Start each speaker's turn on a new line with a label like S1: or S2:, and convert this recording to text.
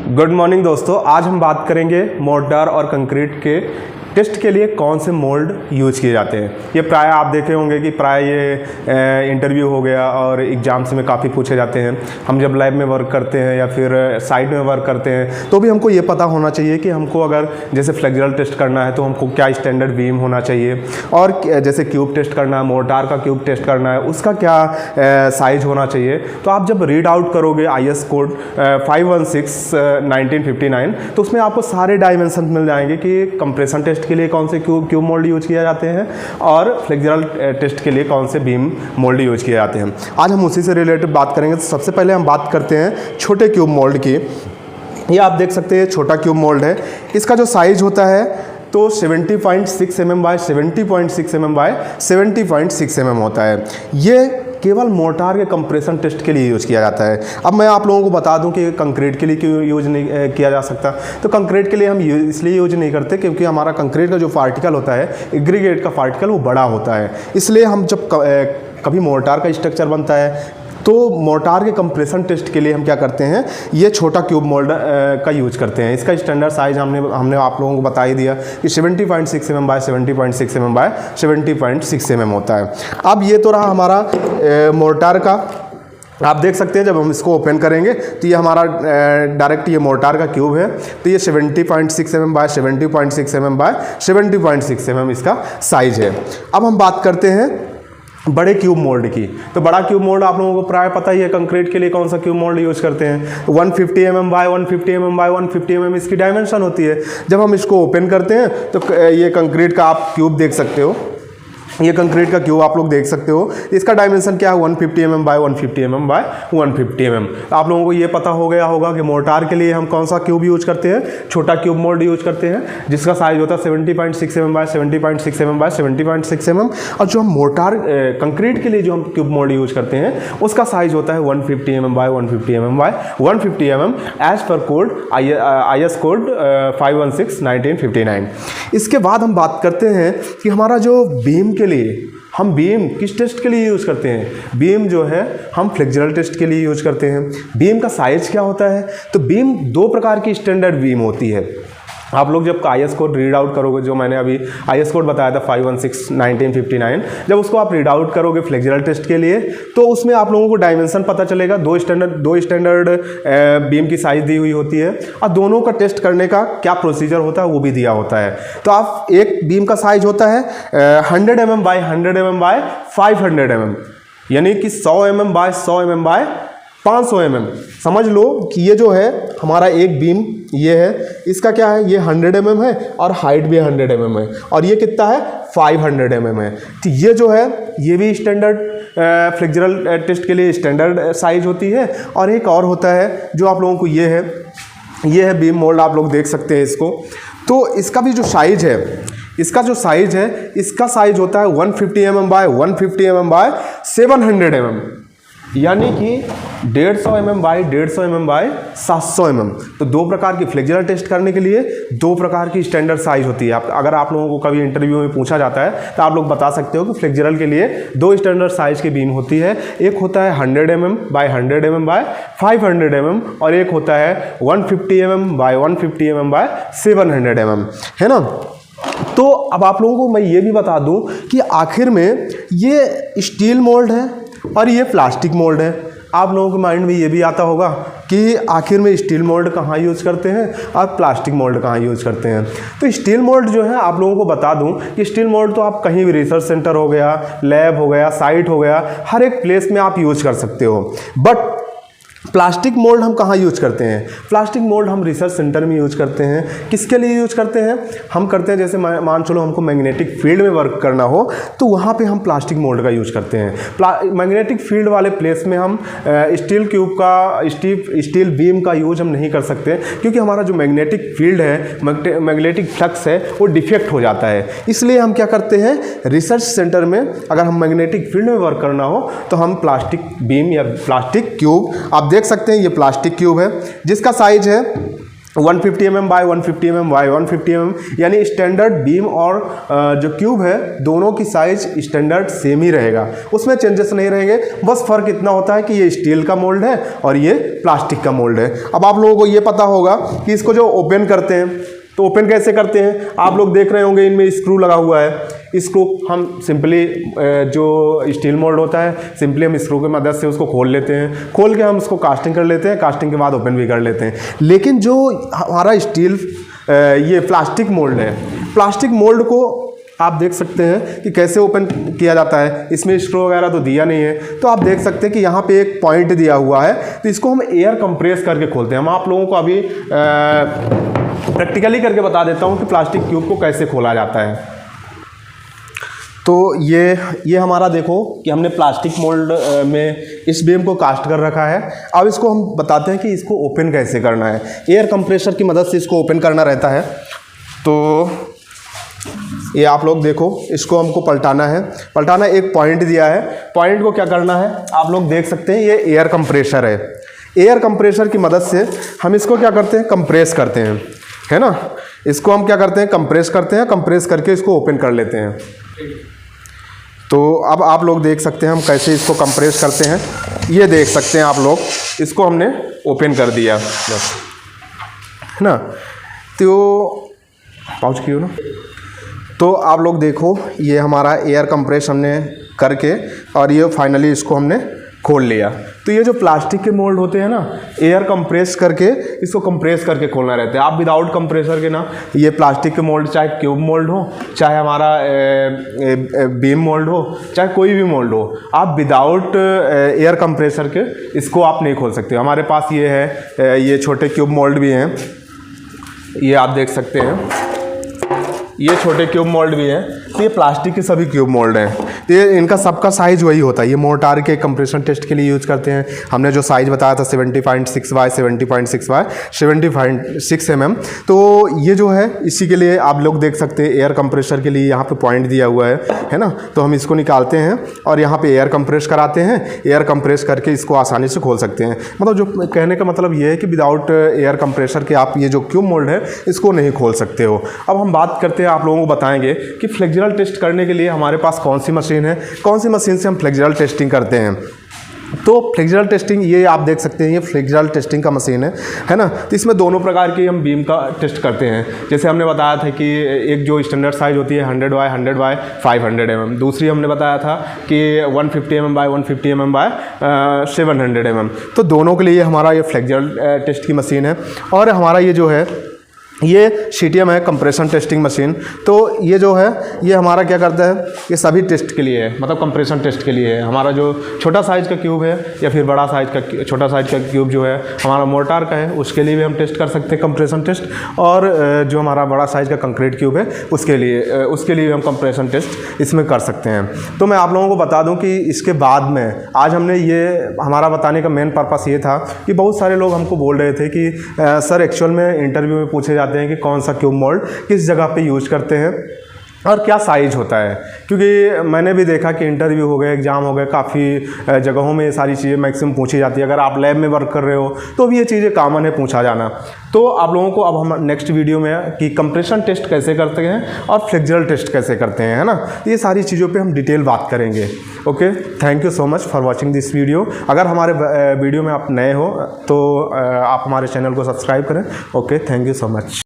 S1: Good morning दोस्तों, आज हम बात करेंगे मोर्टार और कंक्रीट के टेस्ट के लिए कौन से मोल्ड यूज किए जाते हैं। ये प्राय आप देखे होंगे कि प्राय ये इंटरव्यू हो गया और एग्जाम्स में काफ़ी पूछे जाते हैं। हम जब लैब में वर्क करते हैं या फिर साइट में वर्क करते हैं तो भी हमको ये पता होना चाहिए कि हमको अगर जैसे फ्लेक्सुरल टेस्ट करना है तो हमको क्या स्टैंडर्ड बीम होना चाहिए, और जैसे क्यूब टेस्ट करना है, मोर्टार का क्यूब टेस्ट करना है, उसका क्या साइज होना चाहिए। तो आप जब रीड आउट करोगे IS कोड 516/1959 तो उसमें आपको सारे डायमेंशन मिल जाएंगे कि कंप्रेशन टेस्ट के लिए कौन से क्यूब मोल्ड यूज किए जाते हैं और फ्लेक्सुरल टेस्ट के लिए कौन से बीम मोल्ड यूज किए जाते हैं। आज हम उसी से रिलेटेड बात करेंगे। तो सबसे पहले हम बात करते हैं छोटे क्यूब मोल्ड की। ये आप देख सकते हैं छोटा क्यूब मोल्ड है। इसका जो साइज होता है तो 70.6 mm by 70.6 mm by 70.6 mm होता है। ये केवल मोर्टार के कंप्रेशन टेस्ट के लिए यूज़ किया जाता है। अब मैं आप लोगों को बता दूं कि कंक्रीट के लिए क्यों यूज नहीं किया जा सकता। तो कंक्रीट के लिए हम इसलिए यूज नहीं करते क्योंकि हमारा कंक्रीट का जो पार्टिकल होता है, एग्रीगेट का पार्टिकल, वो बड़ा होता है। इसलिए हम जब कभी मोर्टार का स्ट्रक्चर बनता है तो मोर्टार के कंप्रेशन टेस्ट के लिए हम क्या करते हैं, ये छोटा क्यूब मोल्ड का यूज करते हैं। इसका स्टैंडर्ड साइज हमने आप लोगों को बता ही दिया कि 70.6 mm by 70.6 mm by 70.6 mm होता है। अब ये तो रहा हमारा मोर्टार का। आप देख सकते हैं जब हम इसको ओपन करेंगे तो ये हमारा डायरेक्ट ये मोर्टार का क्यूब है। तो ये 70.6 mm by 70.6 mm by 70.6 mm इसका साइज है। अब हम बात करते हैं बड़े क्यूब मोल्ड की। तो बड़ा क्यूब मोल्ड आप लोगों को प्राय पता ही है कंक्रीट के लिए कौन सा क्यूब मोल्ड यूज करते हैं। 150 mm by 150 mm by 150 mm इसकी डायमेंशन होती है। जब हम इसको ओपन करते हैं तो ये कंक्रीट का आप क्यूब देख सकते हो, ये कंक्रीट का क्यूब आप लोग देख सकते हो। इसका डायमेंशन क्या है, 150 mm by 150 mm by 150 mm। आप लोगों को ये पता हो गया होगा कि मोर्टार के लिए हम कौन सा क्यूब यूज करते हैं, छोटा क्यूब मोल्ड यूज करते हैं जिसका साइज होता है 70.6 mm by 70.6 mm by 70.6 mm। और जो हम मोर्टार कंक्रीट के लिए जो हम क्यूब मोल्ड यूज करते हैं उसका साइज होता है 150 mm by 150 mm by 150 mm as per code IS code 516/1959। इसके बाद हम बात करते हैं कि हमारा जो बीम के लिए, हम बीम किस टेस्ट के लिए यूज़ करते हैं। बीम जो है हम फ्लेक्सुरल टेस्ट के लिए यूज़ करते हैं। बीम का साइज क्या होता है, तो बीम दो प्रकार की स्टैंडर्ड बीम होती है। आप लोग जब IS कोड रीड आउट करोगे, जो मैंने अभी IS कोड बताया था 516/1959, जब उसको आप रीड आउट करोगे फ्लेक्सुरल टेस्ट के लिए तो उसमें आप लोगों को डायमेंशन पता चलेगा। दो स्टैंडर्ड बीम की साइज दी हुई होती है और दोनों का टेस्ट करने का क्या प्रोसीजर होता है वो भी दिया होता है। तो आप एक बीम का साइज होता है 100 mm by 100 mm by 500 mm, यानी कि 100 mm by 100 mm by 500 mm। समझ लो कि ये जो है हमारा एक बीम ये है, इसका क्या है, ये 100 mm है और हाइट भी 100 mm है, और ये कितना है 500 mm है। तो ये जो है ये भी स्टैंडर्ड फ्लेक्सुरल टेस्ट के लिए स्टैंडर्ड साइज होती है। और एक और होता है जो आप लोगों को ये है बीम मोल्ड, आप लोग देख सकते हैं इसको। तो इसका भी जो साइज है, इसका साइज होता है 150 mm by 150 mm by 700 mm, यानी कि 150 mm by 150 mm by 700 mm। तो दो प्रकार की फ्लेक्सुरल टेस्ट करने के लिए दो प्रकार की स्टैंडर्ड साइज होती है। अगर आप लोगों को कभी इंटरव्यू में पूछा जाता है तो आप लोग बता सकते हो कि फ्लेक्सुरल के लिए दो स्टैंडर्ड साइज की बीम होती है। एक होता है 100 mm by 100 mm by 500 mm और एक होता है 150 mm by 150 mm by 700 mm, है ना। तो अब आप लोगों को मैं ये भी बता दूं कि आखिर में ये स्टील मोल्ड है और ये प्लास्टिक मोल्ड है। आप लोगों के माइंड में ये भी आता होगा कि आखिर में स्टील मोल्ड कहाँ यूज़ करते हैं और प्लास्टिक मोल्ड कहाँ यूज़ करते हैं। तो स्टील मोल्ड जो है आप लोगों को बता दूं कि स्टील मोल्ड तो आप कहीं भी, रिसर्च सेंटर हो गया, लैब हो गया, साइट हो गया, हर एक प्लेस में आप यूज़ कर सकते हो। बट प्लास्टिक मोल्ड हम कहाँ यूज करते हैं, प्लास्टिक मोल्ड हम रिसर्च सेंटर में यूज करते हैं। किसके लिए यूज करते हैं, हम करते हैं जैसे मान चलो हमको मैग्नेटिक फील्ड में वर्क करना हो तो वहाँ पे हम प्लास्टिक मोल्ड का यूज करते हैं। मैग्नेटिक फील्ड वाले प्लेस में हम स्टील क्यूब का, स्टील बीम का यूज हम नहीं कर सकते क्योंकि हमारा जो मैग्नेटिक फील्ड है, मैग्नेटिक फ्लक्स है, वो डिफेक्ट हो जाता है। इसलिए हम क्या करते हैं, रिसर्च सेंटर में अगर हम मैग्नेटिक फील्ड में वर्क करना हो तो हम प्लास्टिक बीम या प्लास्टिक क्यूब, आप देख सकते हैं ये प्लास्टिक क्यूब है जिसका साइज है 150 mm by 150 mm by 150 mm, यानी स्टैंडर्ड बीम और जो क्यूब है दोनों की साइज स्टैंडर्ड सेम ही रहेगा, उसमें चेंजेस नहीं रहेंगे। बस फर्क इतना होता है कि ये स्टील का मोल्ड है और ये प्लास्टिक का मोल्ड है। अब आप लोगों को ये पता होगा कि इसको जो ओपन करते हैं तो ओपन कैसे करते हैं, आप लोग देख रहे होंगे इनमें स्क्रू लगा हुआ है। स्क्रू हम सिंपली जो स्टील मोल्ड होता है सिंपली हम स्क्रू की मदद से उसको खोल लेते हैं, खोल के हम उसको कास्टिंग कर लेते हैं, कास्टिंग के बाद ओपन भी कर लेते हैं। लेकिन जो हमारा स्टील ये प्लास्टिक मोल्ड है, प्लास्टिक मोल्ड को आप देख सकते हैं कि कैसे ओपन किया जाता है। इसमें स्क्रू वगैरह तो दिया नहीं है, तो आप देख सकते हैं कि यहाँ पे एक पॉइंट दिया हुआ है, तो इसको हम एयर कंप्रेस करके खोलते हैं। हम आप लोगों को अभी प्रैक्टिकली करके बता देता हूँ कि प्लास्टिक क्यूब को कैसे खोला जाता है। तो ये हमारा देखो कि हमने प्लास्टिक मोल्ड में इस बीम को कास्ट कर रखा है। अब इसको हम बताते हैं कि इसको ओपन कैसे करना है। एयर कंप्रेसर की मदद से इसको ओपन करना रहता है। तो ये आप लोग देखो, इसको हमको पलटाना है, पलटाना एक पॉइंट दिया है, पॉइंट को क्या करना है आप लोग देख सकते हैं, ये एयर कंप्रेसर है। एयर कंप्रेसर की मदद से हम इसको क्या करते हैं, कंप्रेस करते हैं, है ना। इसको हम क्या करते हैं, कंप्रेस करते हैं, कंप्रेस करके इसको ओपन कर लेते हैं। तो अब आप लोग देख सकते हैं हम कैसे इसको कंप्रेस करते हैं, ये देख सकते हैं आप लोग, इसको हमने ओपन कर दिया बस, है ना। तो पाउच कियो ना। तो आप लोग देखो ये हमारा एयर कंप्रेस हमने करके और ये फाइनली इसको हमने खोल लिया। तो ये जो प्लास्टिक के मोल्ड होते हैं ना, एयर कंप्रेस करके इसको कंप्रेस करके खोलना रहता है। आप विदाउट कंप्रेसर के ना ये प्लास्टिक के मोल्ड, चाहे क्यूब मोल्ड हो, चाहे हमारा बीम मोल्ड हो, चाहे कोई भी मोल्ड हो, आप विदाउट एयर कंप्रेसर के इसको आप नहीं खोल सकते। हमारे पास ये है, ये छोटे क्यूब मोल्ड भी हैं, ये आप देख सकते हैं, ये छोटे क्यूब मोल्ड भी हैं। तो ये प्लास्टिक के सभी क्यूब मोल्ड हैं। तो ये इनका सबका साइज़ वही होता है। ये मोर्टार के कंप्रेशन टेस्ट के लिए यूज़ करते हैं। हमने जो साइज़ बताया था 70.6 बाय 70.6 बाय 70.6 mm। तो ये जो है इसी के लिए आप लोग देख सकते हैं, एयर कंप्रेसर के लिए यहाँ पे पॉइंट दिया हुआ है ना। तो हम इसको निकालते हैं और यहाँ पे एयर कंप्रेस कराते हैं, एयर कंप्रेस करके इसको आसानी से खोल सकते हैं। मतलब जो कहने का मतलब ये है कि विदाउट एयर कंप्रेसर के आप ये जो क्यूब मोल्ड है इसको नहीं खोल सकते हो। अब हम बात करते हैं, आप लोगों को बताएंगे कि फ्लेक्सुरल टेस्ट करने के लिए हमारे पास कौन सी मशीन है, कौन सी मशीन से हम फ्लेक्सुरल टेस्टिंग करते हैं। तो फ्लेक्सुरल टेस्टिंग, ये आप देख सकते हैं, ये फ्लेक्सुरल टेस्टिंग का मशीन है ना। तो इसमें दोनों प्रकार की हम बीम का टेस्ट करते हैं। जैसे हमने बताया था कि एक जो स्टैंडर्ड साइज होती है 100 बाय 100 बाय 500 mm, दूसरी हमने बताया था कि 150 mm by 150 mm by 700 mm। तो दोनों के लिए हमारा ये फ्लेक्सुरल टेस्ट की मशीन है। और हमारा ये जो है ये CTM है, कंप्रेशन टेस्टिंग मशीन। तो ये जो है ये हमारा क्या करता है, ये सभी टेस्ट के लिए है, मतलब कंप्रेशन टेस्ट के लिए है। हमारा जो छोटा साइज़ का क्यूब है या फिर बड़ा साइज़ का, छोटा साइज़ का क्यूब जो है हमारा मोर्टार का है, उसके लिए भी हम टेस्ट कर सकते हैं कंप्रेशन टेस्ट। और जो हमारा बड़ा साइज़ का कंक्रीट क्यूब है उसके लिए भी हम कंप्रेशन टेस्ट इसमें कर सकते हैं। तो मैं आप लोगों को बता दूँ कि इसके बाद में आज हमने ये, हमारा बताने का मेन पर्पस ये था कि बहुत सारे लोग हमको बोल रहे थे कि सर एक्चुअल में इंटरव्यू में पूछे जाते हैं कि कौन सा क्यूब मोल्ड किस जगह पे यूज़ करते हैं और क्या साइज होता है। क्योंकि मैंने भी देखा कि इंटरव्यू हो गए, एग्ज़ाम हो गए, काफ़ी जगहों में ये सारी चीज़ें मैक्सिमम पूछी जाती है। अगर आप लैब में वर्क कर रहे हो तो भी ये चीज़ें कॉमन है पूछा जाना। तो आप लोगों को अब हम नेक्स्ट वीडियो में कि कंप्रेशन टेस्ट कैसे करते हैं और फ्लेक्सुरल टेस्ट कैसे करते हैं, है ना। ये सारी चीज़ों पे हम डिटेल बात करेंगे। Okay, thank you so much for watching this video. अगर हमारे वीडियो में आप नए हो तो आप हमारे चैनल को सब्सक्राइब करें। Okay, thank you so much.